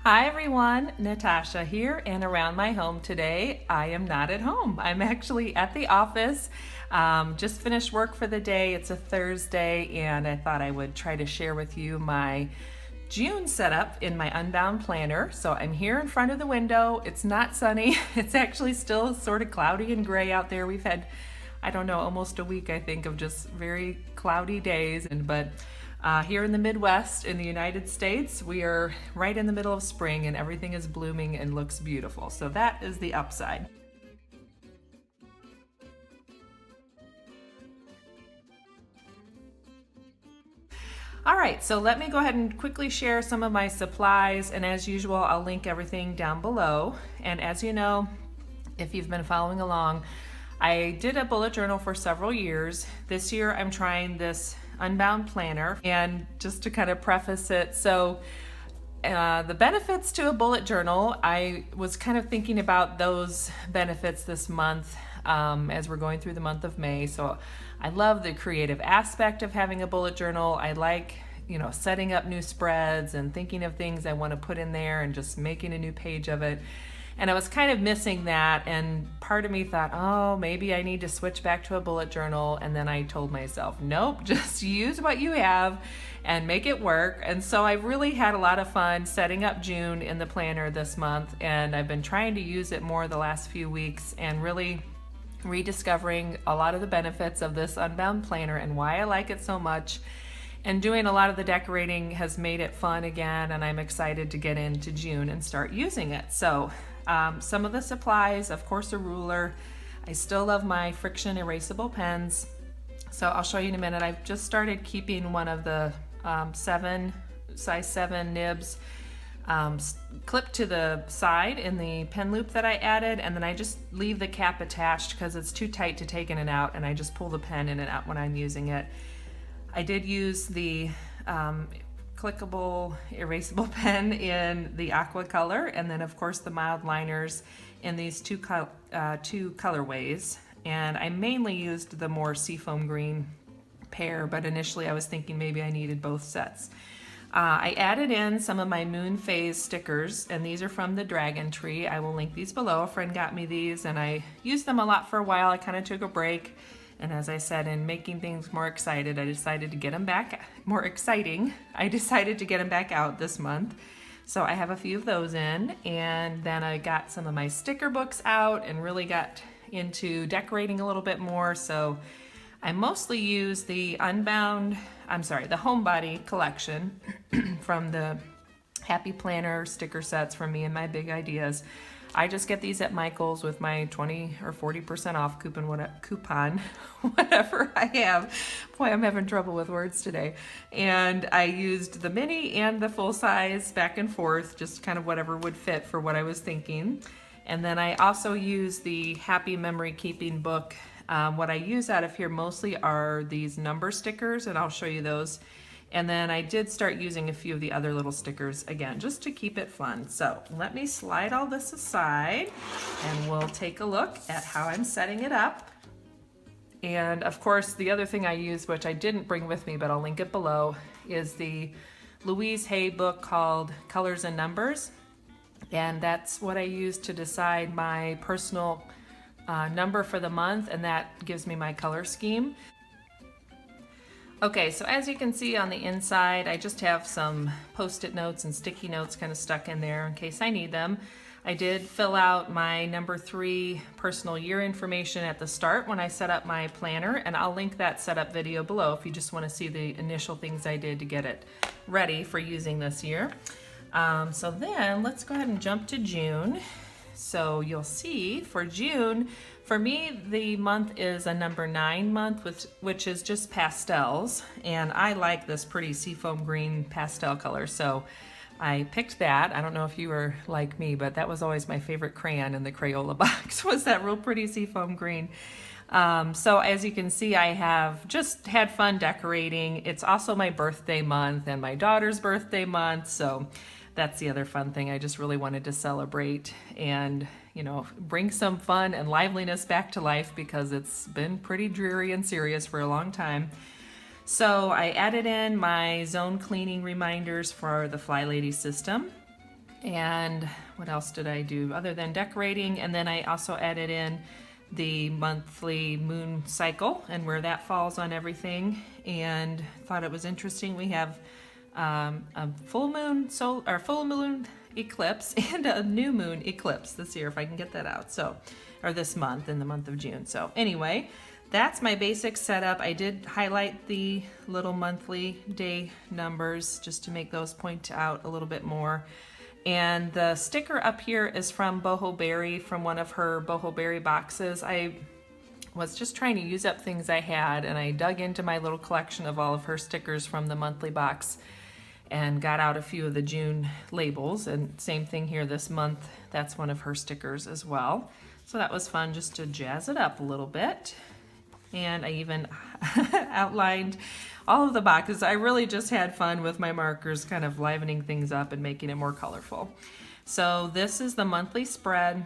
Hi everyone, Natasha here, and around my home today, I am not at home. I'm actually at the office. Just finished work for the day. It's a Thursday, and I thought I would try to share with you my June setup in my Unbound Planner. So I'm here in front of the window. It's not sunny. It's actually still sort of cloudy and gray out there. We've had, I don't know, almost a week, I think, of just very cloudy days. But here in the Midwest in the United States, we are right in the middle of spring and everything is blooming and looks beautiful. So that is the upside. All right, so let me go ahead and quickly share some of my supplies, and as usual, I'll link everything down below. And as you know, if you've been following along, I did a bullet journal for several years. This year I'm trying this Unbound Planner, and just to kind of preface it, so the benefits to a bullet journal, I was kind of thinking about those benefits this month as we're going through the month of May. So I love the creative aspect of having a bullet journal. I like, setting up new spreads and thinking of things I want to put in there and just making a new page of it. And I was kind of missing that, and part of me thought, oh, maybe I need to switch back to a bullet journal. And then I told myself, nope, just use what you have and make it work. And so I really had a lot of fun setting up June in the planner this month, and I've been trying to use it more the last few weeks and really rediscovering a lot of the benefits of this Unbound Planner and why I like it so much. And doing a lot of the decorating has made it fun again, and I'm excited to get into June and start using it. So some of the supplies, of course, a ruler. I still love my friction erasable pens. So I'll show you in a minute. I've just started keeping one of the size 7 nibs clipped to the side in the pen loop that I added, and then I just leave the cap attached because it's too tight to take in and out, and I just pull the pen in and out when I'm using it. I did use the clickable erasable pen in the aqua color, and then of course the mild liners in these two colorways, and I mainly used the more seafoam green pair, but initially I was thinking maybe I needed both sets. I added in some of my moon phase stickers, and these are from the Dragon Tree. I will link these below. A friend got me these and I used them a lot for a while. I kind of took a break, and as I said, in making things more excited, I decided to get them back more exciting. I decided to get them back out this month. So I have a few of those in, and then I got some of my sticker books out and really got into decorating a little bit more. So I mostly use the Homebody collection from the Happy Planner sticker sets from me and my big ideas. I just get these at Michael's with my 20 or 40% off coupon, whatever I have. Boy, I'm having trouble with words today. And I used the mini and the full size back and forth, just kind of whatever would fit for what I was thinking. And then I also use the Happy Memory Keeping book. What I use out of here mostly are these number stickers, and I'll show you those. And then I did start using a few of the other little stickers again, just to keep it fun. So let me slide all this aside and we'll take a look at how I'm setting it up. And of course, the other thing I use, which I didn't bring with me, but I'll link it below, is the Louise Hay book called Colors and Numbers. And that's what I use to decide my personal number for the month, and that gives me my color scheme. Okay, so as you can see on the inside, I just have some post-it notes and sticky notes kind of stuck in there in case I need them. I did fill out my number 3 personal year information at the start when I set up my planner, and I'll link that setup video below if you just want to see the initial things I did to get it ready for using this year. So then let's go ahead and jump to June. So you'll see for June, for me, the month is a number 9 month, which is just pastels. And I like this pretty seafoam green pastel color, so I picked that. I don't know if you were like me, but that was always my favorite crayon in the Crayola box, was that real pretty seafoam green. So as you can see, I have just had fun decorating. It's also my birthday month and my daughter's birthday month, so that's the other fun thing. I just really wanted to celebrate and, bring some fun and liveliness back to life because it's been pretty dreary and serious for a long time. So I added in my zone cleaning reminders for the Fly Lady system. And what else did I do other than decorating? And then I also added in the monthly moon cycle and where that falls on everything, and thought it was interesting. We have a full moon eclipse and a new moon eclipse this year, if I can get that out. So, or this month, in the month of June. So anyway, that's my basic setup. I did highlight the little monthly day numbers just to make those point out a little bit more. And the sticker up here is from Boho Berry, from one of her Boho Berry boxes. I was just trying to use up things I had, and I dug into my little collection of all of her stickers from the monthly box and got out a few of the June labels. And same thing here this month, that's one of her stickers as well. So that was fun just to jazz it up a little bit. And I even outlined all of the boxes. I really just had fun with my markers, kind of livening things up and making it more colorful. So this is the monthly spread,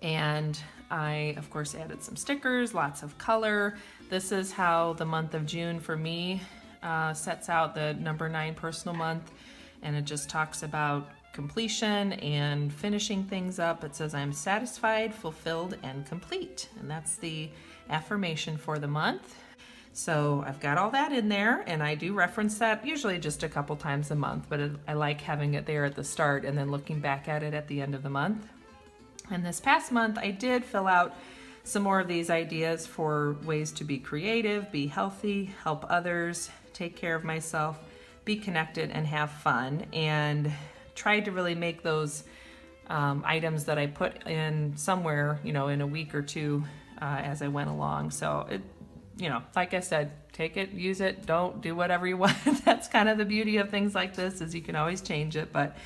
and I of course added some stickers, lots of color. This is how the month of June for me sets out, the number 9 personal month, and it just talks about completion and finishing things up. It says, I'm satisfied, fulfilled, and complete. And that's the affirmation for the month. So I've got all that in there, and I do reference that usually just a couple times a month, but I like having it there at the start and then looking back at it at the end of the month. And this past month, I did fill out some more of these ideas for ways to be creative, be healthy, help others, take care of myself, be connected, and have fun. And tried to really make those items that I put in somewhere, in a week or two as I went along. So it, like I said, take it, use it, don't do whatever you want. That's kind of the beauty of things like this, is you can always change it. But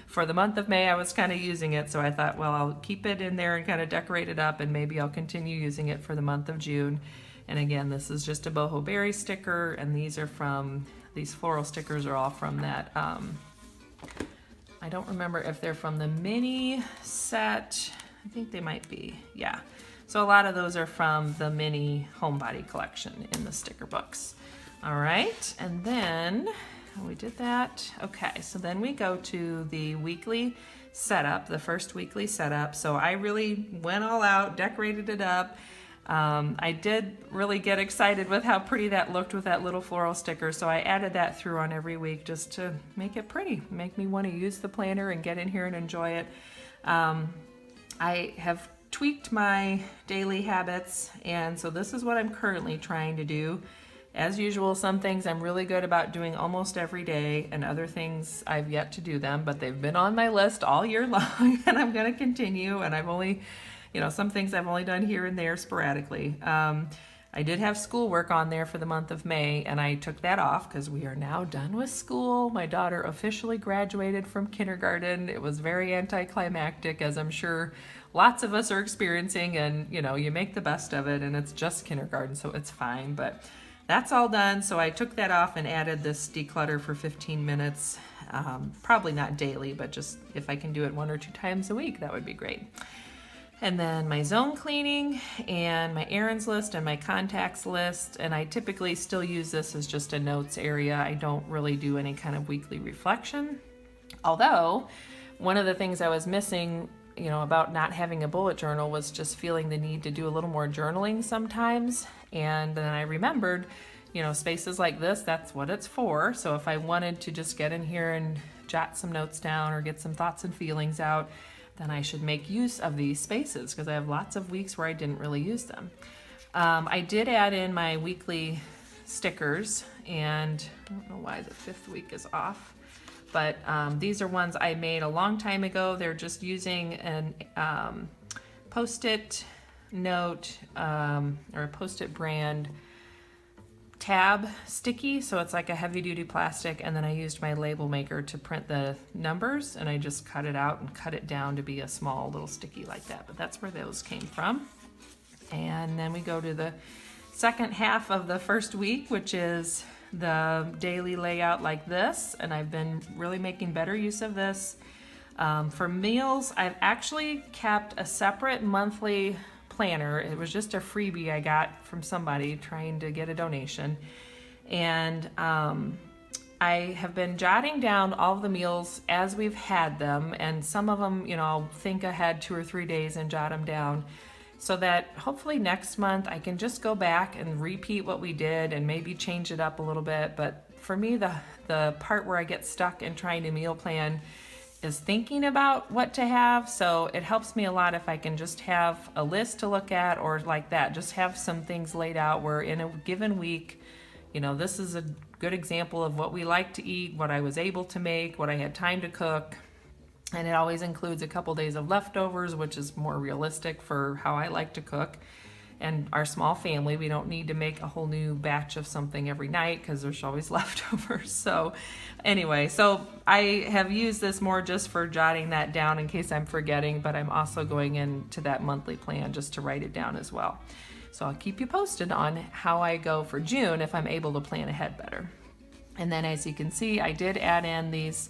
for the month of May, I was kind of using it, so I thought, well, I'll keep it in there and kind of decorate it up, and maybe I'll continue using it for the month of June. And again, this is just a Boho Berry sticker, and these floral stickers are all from that, I don't remember if they're from the mini set. I think they might be, yeah. So a lot of those are from the mini homebody collection in the sticker books. All right, and then we did that. Okay, so then we go to the weekly setup, the first weekly setup. So I really went all out, decorated it up. I did really get excited with how pretty that looked with that little floral sticker, so I added that through on every week just to make it pretty, make me want to use the planner and get in here and enjoy it. I have tweaked my daily habits, and so this is what I'm currently trying to do. As usual, some things I'm really good about doing almost every day, and other things I've yet to do them, but they've been on my list all year long, and I'm going to continue. And I've only, some things I've only done here and there sporadically. I did have schoolwork on there for the month of May, and I took that off because we are now done with school. My daughter officially graduated from kindergarten. It was very anticlimactic, as I'm sure lots of us are experiencing, and you make the best of it, and it's just kindergarten, so it's fine. But that's all done, so I took that off and added this declutter for 15 minutes. Probably not daily, but just if I can do it 1 or 2 times a week, that would be great. And then my zone cleaning and my errands list and my contacts list, and I typically still use this as just a notes area. I don't really do any kind of weekly reflection. Although, one of the things I was missing, about not having a bullet journal was just feeling the need to do a little more journaling sometimes. And then I remembered, spaces like this, that's what it's for. So if I wanted to just get in here and jot some notes down or get some thoughts and feelings out, then I should make use of these spaces, because I have lots of weeks where I didn't really use them. I did add in my weekly stickers, and I don't know why the 5th week is off, but these are ones I made a long time ago. They're just using an Post-it note or a Post-it brand tab sticky, so it's like a heavy-duty plastic, and then I used my label maker to print the numbers, and I just cut it out and cut it down to be a small little sticky like that. But that's where those came from. And then we go to the second half of the first week, which is the daily layout like this, and I've been really making better use of this. For meals, I've actually kept a separate monthly planner. It was just a freebie I got from somebody trying to get a donation, and I have been jotting down all of the meals as we've had them, and some of them, I'll think ahead 2 or 3 days and jot them down so that hopefully next month I can just go back and repeat what we did and maybe change it up a little bit. But for me, the part where I get stuck in trying to meal plan is thinking about what to have. So it helps me a lot if I can just have a list to look at, or like that, just have some things laid out where in a given week, this is a good example of what we like to eat, what I was able to make, what I had time to cook. And it always includes a couple days of leftovers, which is more realistic for how I like to cook. And our small family, we don't need to make a whole new batch of something every night because there's always leftovers. So anyway, so I have used this more just for jotting that down in case I'm forgetting, but I'm also going into that monthly plan just to write it down as well. So I'll keep you posted on how I go for June if I'm able to plan ahead better. And then as you can see, I did add in these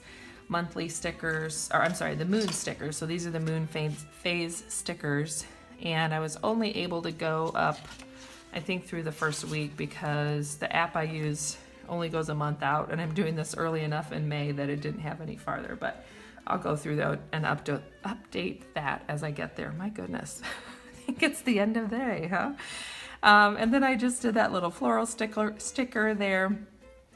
monthly stickers, the moon stickers. So these are the moon phase stickers. And I was only able to go up, I think, through the first week because the app I use only goes a month out, and I'm doing this early enough in May that it didn't have any farther. But I'll go through that and update that as I get there. My goodness. I think it's the end of the day, huh? And then I just did that little floral sticker there.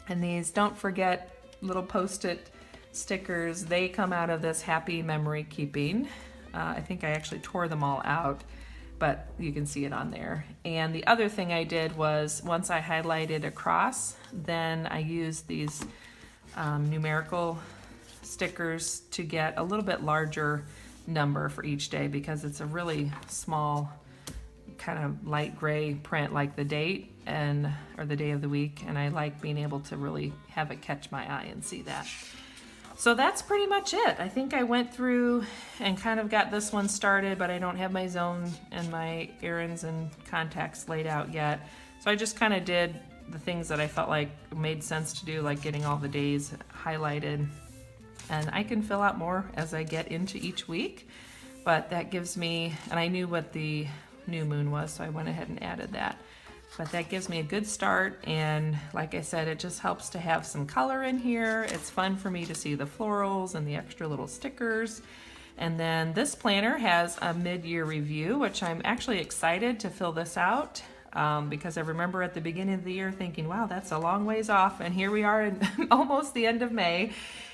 And these, don't forget, little Post-it stickers. They come out of this happy memory keeping. I think I actually tore them all out, but you can see it on there. And the other thing I did was, once I highlighted across, then I used these numerical stickers to get a little bit larger number for each day, because it's a really small kind of light gray print, like the date or the day of the week, and I like being able to really have it catch my eye and see that. So that's pretty much it. I think I went through and kind of got this one started, but I don't have my zone and my errands and contacts laid out yet. So I just kind of did the things that I felt like made sense to do, like getting all the days highlighted. And I can fill out more as I get into each week, but that gives me, and I knew what the new moon was, so I went ahead and added that. But that gives me a good start, and like I said, it just helps to have some color in here. It's fun for me to see the florals and the extra little stickers. And then this planner has a mid-year review, which I'm actually excited to fill this out because I remember at the beginning of the year thinking, wow, that's a long ways off, and here we are in almost the end of May.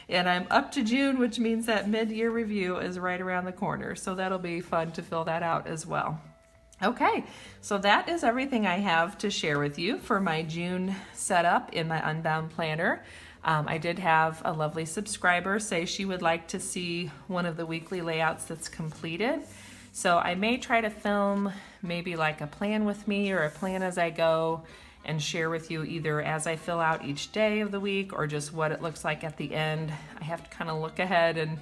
And I'm up to June, which means that mid-year review is right around the corner. So that'll be fun to fill that out as well. Okay, so that is everything I have to share with you for my June setup in my Unbound Planner. I did have a lovely subscriber say she would like to see one of the weekly layouts that's completed. So I may try to film maybe like a plan with me or a plan as I go, and share with you either as I fill out each day of the week or just what it looks like at the end. I have to kind of look ahead and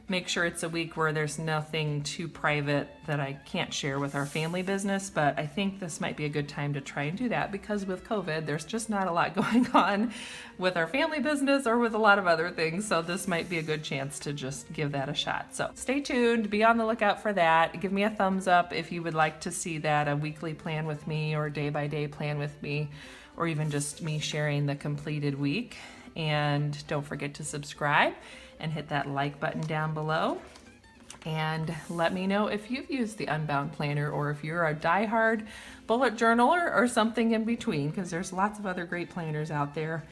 make sure it's a week where there's nothing too private that I can't share with our family business, but I think this might be a good time to try and do that because with COVID, there's just not a lot going on with our family business or with a lot of other things, so this might be a good chance to just give that a shot. So stay tuned, be on the lookout for that. Give me a thumbs up if you would like to see that, a weekly plan with me or day-by-day plan with me, or even just me sharing the completed week. And don't forget to subscribe and hit that like button down below. And let me know if you've used the Unbound Planner or if you're a diehard bullet journaler or something in between, because there's lots of other great planners out there.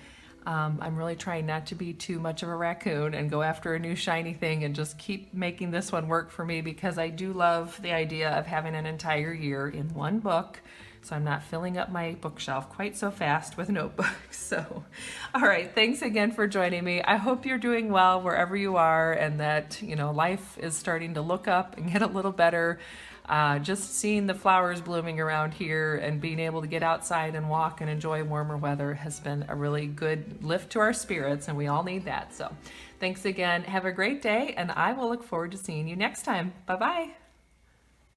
I'm really trying not to be too much of a raccoon and go after a new shiny thing and just keep making this one work for me, because I do love the idea of having an entire year in one book. So I'm not filling up my bookshelf quite so fast with notebooks. So, all right, thanks again for joining me. I hope you're doing well wherever you are, and that, life is starting to look up and get a little better. Just seeing the flowers blooming around here and being able to get outside and walk and enjoy warmer weather has been a really good lift to our spirits, and we all need that. So thanks again. Have a great day, and I will look forward to seeing you next time. Bye-bye.